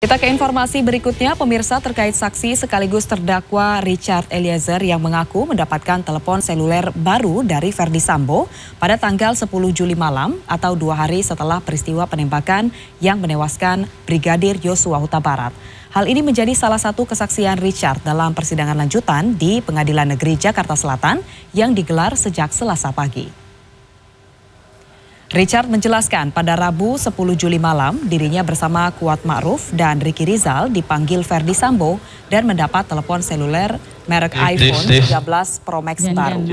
Kita ke informasi berikutnya, pemirsa, terkait saksi sekaligus terdakwa Richard Eliezer yang mengaku mendapatkan telepon seluler baru dari Verdi Sambo pada tanggal 10 Juli malam atau 2 hari setelah peristiwa penembakan yang menewaskan Brigadir Yosua Huta Barat. Hal ini menjadi salah satu kesaksian Richard dalam persidangan lanjutan di Pengadilan Negeri Jakarta Selatan yang digelar sejak Selasa pagi. Richard menjelaskan pada Rabu 10 Juli malam dirinya bersama Kuat Ma'ruf dan Ricky Rizal dipanggil Verdi Sambo dan mendapat telepon seluler merek iPhone 13 Pro Max baru.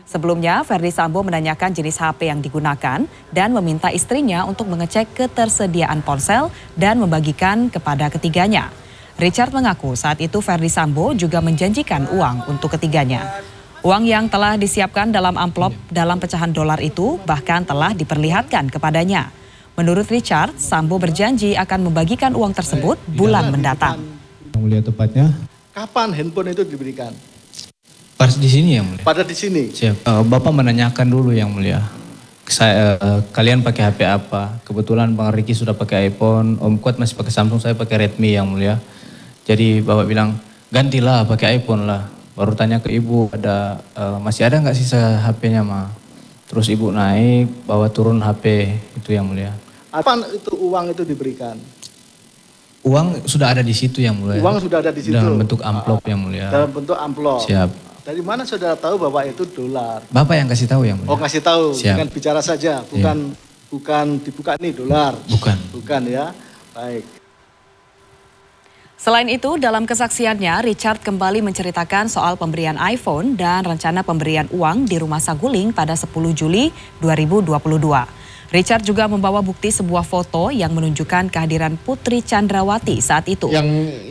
Sebelumnya Verdi Sambo menanyakan jenis HP yang digunakan dan meminta istrinya untuk mengecek ketersediaan ponsel dan membagikan kepada ketiganya. Richard mengaku saat itu Verdi Sambo juga menjanjikan uang untuk ketiganya. Uang yang telah disiapkan dalam amplop dalam pecahan dolar itu bahkan telah diperlihatkan kepadanya. Menurut Richard, Sambo berjanji akan membagikan uang tersebut bulan mendatang. Yang mulia tepatnya. Kapan handphone itu diberikan? Pas di sini yang mulia. Pada di sini? Siap. Bapak menanyakan dulu yang mulia. Kalian pakai HP apa? Kebetulan Bang Ricky sudah pakai iPhone, Om Kuat masih pakai Samsung, saya pakai Redmi yang mulia. Jadi Bapak bilang, gantilah pakai iPhone lah. Baru tanya ke ibu, masih ada nggak sisa HP-nya, Ma? Terus ibu naik, bawa turun HP, itu yang mulia. Kapan itu uang itu diberikan? Uang sudah ada di situ yang mulia. Uang sudah ada di situ? Dalam bentuk amplop yang mulia. Dalam bentuk amplop? Siap. Dari mana saudara tahu bahwa itu dolar? Bapak yang kasih tahu yang mulia. Oh, kasih tahu, siap. bukan bicara saja, bukan dibuka nih dolar? Bukan. Bukan ya, baik. Selain itu, dalam kesaksiannya, Richard kembali menceritakan soal pemberian iPhone dan rencana pemberian uang di Rumah Saguling pada 10 Juli 2022. Richard juga membawa bukti sebuah foto yang menunjukkan kehadiran Putri Chandrawati saat itu.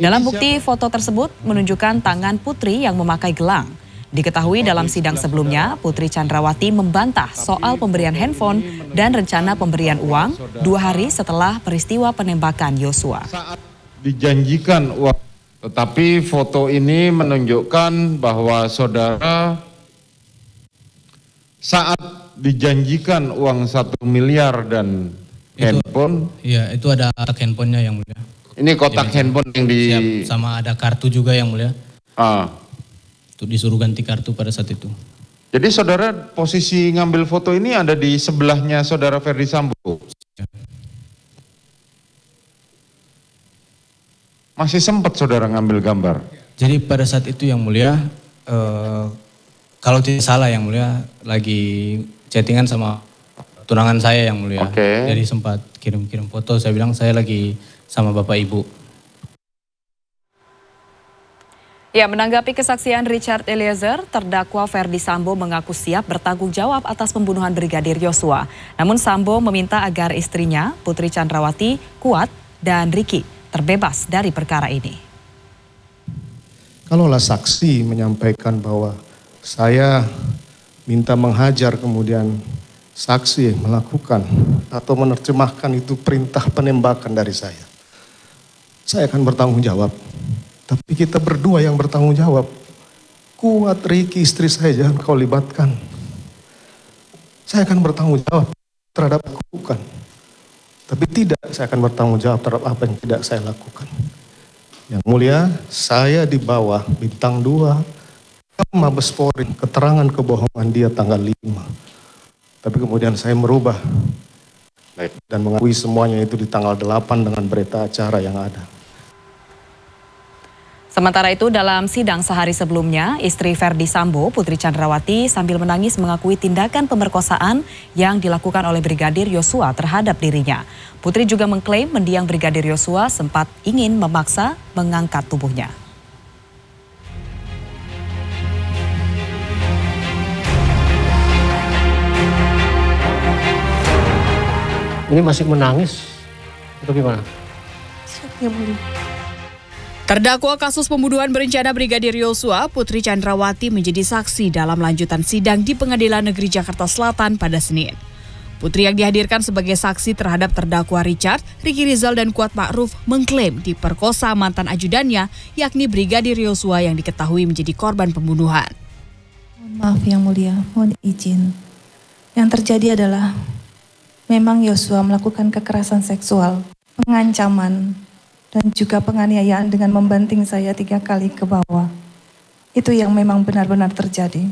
Dalam bukti foto tersebut menunjukkan tangan Putri yang memakai gelang. Diketahui dalam sidang sebelumnya, Putri Chandrawati membantah soal pemberian handphone dan rencana pemberian uang 2 hari setelah peristiwa penembakan Yosua. Dijanjikan uang, tetapi foto ini menunjukkan bahwa saudara saat dijanjikan uang 1 miliar dan handphone. Iya, itu ada handphonenya yang mulia. Ini kotak handphone yang di... Siap, sama ada kartu juga yang mulia. Itu disuruh ganti kartu pada saat itu. Jadi saudara posisi ngambil foto ini ada di sebelahnya saudara Verdi Sambo? Masih sempat saudara ngambil gambar? Jadi pada saat itu yang mulia, kalau tidak salah yang mulia, lagi chattingan sama tunangan saya yang mulia. Jadi sempat kirim-kirim foto, saya bilang saya lagi sama bapak ibu. Ya, menanggapi kesaksian Richard Eliezer, terdakwa Verdi Sambo mengaku siap bertanggung jawab atas pembunuhan Brigadir Yosua. Namun Sambo meminta agar istrinya, Putri Chandrawati, Kuat, dan Ricky terbebas dari perkara ini. Kalaulah saksi menyampaikan bahwa saya minta menghajar, kemudian saksi melakukan atau menerjemahkan itu perintah penembakan dari saya akan bertanggung jawab. Tapi kita berdua yang bertanggung jawab. Kuat, Ricky, istri saya jangan kau libatkan. Saya akan bertanggung jawab terhadap lakukan. Tapi tidak, saya akan bertanggung jawab terhadap apa yang tidak saya lakukan. Yang mulia, saya di bawah bintang 2 ke Mabes Polri, keterangan kebohongan dia tanggal 5. Tapi kemudian saya merubah dan mengakui semuanya itu di tanggal 8 dengan berita acara yang ada. Sementara itu, dalam sidang sehari sebelumnya, istri Verdi Sambo, Putri Chandrawati, sambil menangis mengakui tindakan pemerkosaan yang dilakukan oleh Brigadir Yosua terhadap dirinya. Putri juga mengklaim mendiang Brigadir Yosua sempat ingin memaksa mengangkat tubuhnya. Ini masih menangis atau gimana? Terdakwa kasus pembunuhan berencana Brigadir Yosua, Putri Chandrawati menjadi saksi dalam lanjutan sidang di Pengadilan Negeri Jakarta Selatan pada Senin. Putri yang dihadirkan sebagai saksi terhadap terdakwa Richard, Ricky Rizal dan Kuat Ma'ruf mengklaim diperkosa mantan ajudannya, yakni Brigadir Yosua yang diketahui menjadi korban pembunuhan. Maaf yang mulia, mohon izin. Yang terjadi adalah memang Yosua melakukan kekerasan seksual, pengancaman, dan juga penganiayaan dengan membanting saya 3 kali ke bawah. Itu yang memang benar-benar terjadi.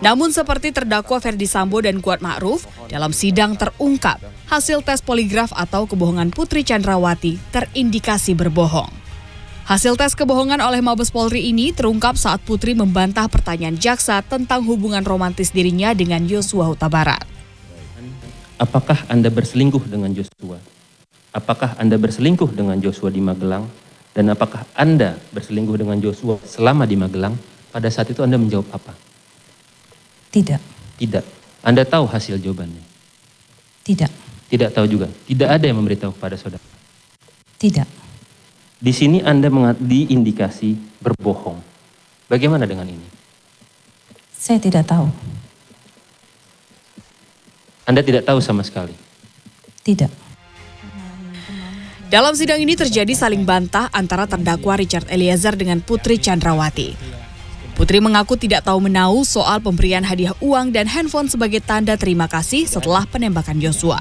Namun seperti terdakwa Ferdi Sambo dan Kuat Ma'ruf, dalam sidang terungkap hasil tes poligraf atau kebohongan Putri Chandrawati terindikasi berbohong. Hasil tes kebohongan oleh Mabes Polri ini terungkap saat Putri membantah pertanyaan jaksa tentang hubungan romantis dirinya dengan Yosua Huta Barat. Apakah Anda berselingkuh dengan Joshua? Apakah Anda berselingkuh dengan Joshua di Magelang? Dan apakah Anda berselingkuh dengan Joshua selama di Magelang? Pada saat itu Anda menjawab apa? Tidak. Tidak. Anda tahu hasil jawabannya? Tidak. Tidak tahu juga. Tidak ada yang memberitahu kepada saudara? Tidak. Di sini Anda diindikasi berbohong. Bagaimana dengan ini? Saya tidak tahu. Anda tidak tahu sama sekali? Tidak. Dalam sidang ini terjadi saling bantah antara terdakwa Richard Eliezer dengan Putri Chandrawati. Putri mengaku tidak tahu menahu soal pemberian hadiah uang dan handphone sebagai tanda terima kasih setelah penembakan Yosua.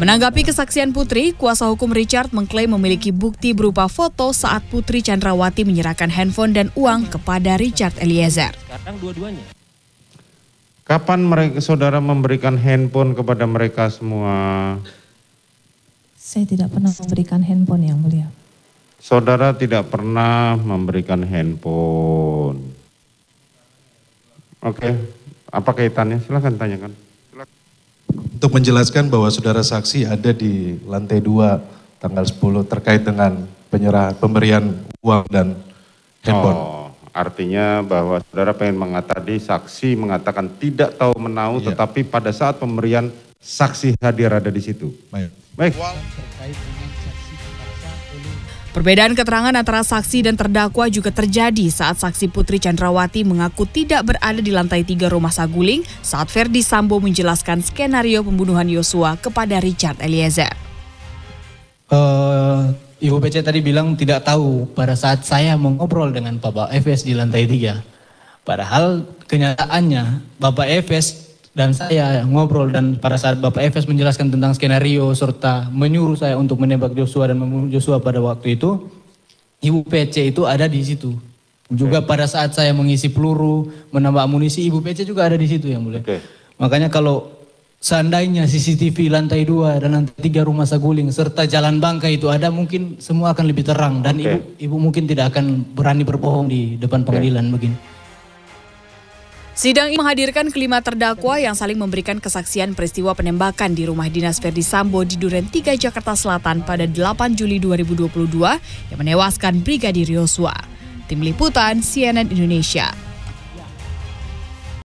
Menanggapi kesaksian Putri, kuasa hukum Richard mengklaim memiliki bukti berupa foto saat Putri Chandrawati menyerahkan handphone dan uang kepada Richard Eliezer. Sekarang dua-duanya. Kapan saudara memberikan handphone kepada mereka semua? Saya tidak pernah memberikan handphone, Yang Mulia. Saudara tidak pernah memberikan handphone. Oke, apa kaitannya? Silakan tanyakan. Untuk menjelaskan bahwa saudara saksi ada di lantai 2 tanggal 10 terkait dengan pemberian uang dan handphone. Oh, artinya bahwa saudara pengen tadi saksi mengatakan tidak tahu menahu, Iya. tetapi pada saat pemberian saksi hadir ada di situ. Baik. Perbedaan keterangan antara saksi dan terdakwa juga terjadi saat saksi Putri Chandrawati mengaku tidak berada di lantai 3 rumah Saguling saat Ferdi Sambo menjelaskan skenario pembunuhan Yosua kepada Richard Eliezer. Ibu PC tadi bilang tidak tahu pada saat saya mengobrol dengan Bapak FS di lantai 3. Padahal kenyataannya Bapak FS dan saya ngobrol dan pada saat Bapak FS menjelaskan tentang skenario serta menyuruh saya untuk menembak Joshua dan membunuh Joshua pada waktu itu, Ibu PC itu ada di situ. Juga pada saat saya mengisi peluru, menambah amunisi, Ibu PC juga ada di situ, Yang Mulia. Makanya kalau seandainya CCTV lantai 2 dan lantai 3 rumah Saguling serta Jalan Bangka itu ada, mungkin semua akan lebih terang dan ibu mungkin tidak akan berani berbohong di depan pengadilan begini. Sidang ini menghadirkan kelima terdakwa yang saling memberikan kesaksian peristiwa penembakan di rumah dinas Ferdi Sambo di Duren 3 Jakarta Selatan pada 8 Juli 2022 yang menewaskan Brigadir Yosua. Tim Liputan CNN Indonesia.